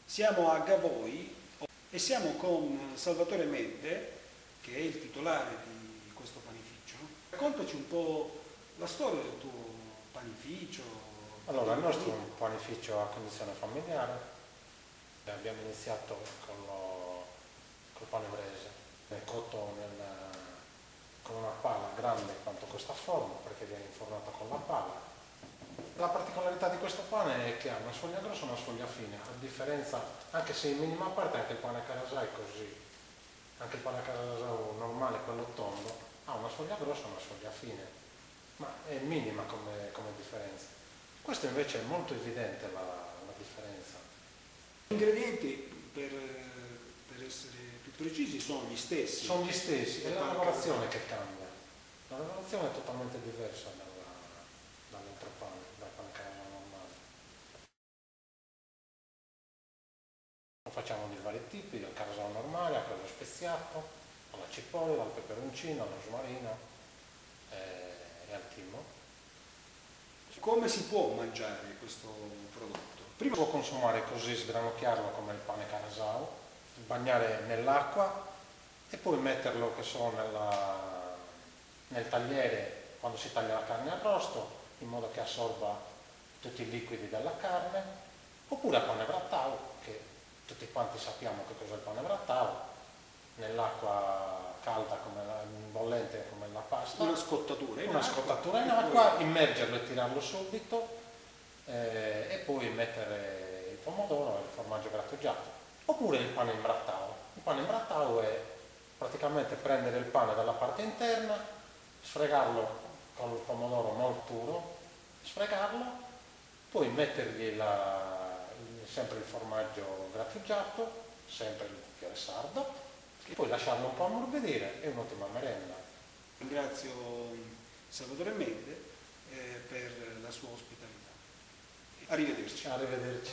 Siamo a Gavoi e siamo con Salvatore Medde, che è il titolare di questo panificio. Raccontaci un po' la storia del tuo panificio. Allora, il nostro è un panificio a condizione familiare. Abbiamo iniziato col pane brese, cotto con una pala grande quanto questa forma, perché viene infornato con la pala. La particolarità di questo pane è che ha una sfoglia grossa e una sfoglia fine, a differenza, anche se in minima parte anche il pane carasà è così, anche il pane carasà normale, quello tondo, ha una sfoglia grossa e una sfoglia fine, ma è minima come differenza. Questo invece è molto evidente la differenza. Gli ingredienti, per essere più precisi, sono gli stessi. Sono gli stessi, è la lavorazione che cambia. La lavorazione è totalmente diversa dall'altro pane, dal pane carasà normale. Lo facciamo di vari tipi, dal carasà normale a quello speziato, alla cipolla, al peperoncino, al rosmarino e al timo. Come si può mangiare questo prodotto? Prima può consumare così, sgranocchiarlo come il pane carasau, bagnare nell'acqua e poi metterlo, che so, nel tagliere quando si taglia la carne arrosto, in modo che assorba tutti i liquidi della carne, oppure a pane grattau, che tutti quanti sappiamo che cos'è il pane grattau, nell'acqua calda bollente come la pasta, Una scottatura in acqua, immergerlo e tirarlo subito, e poi mettere il pomodoro e il formaggio grattugiato, oppure il pane imbrattau. Il pane imbrattau è praticamente prendere il pane dalla parte interna, sfregarlo con il pomodoro molturo, sfregarlo, poi mettergli sempre il formaggio grattugiato, sempre il fiore sardo, e poi lasciarlo un po' ammorbidire. È un'ottima merenda. Ringrazio Salvatore Medde per la sua ospitalità. Arrivederci. Arrivederci.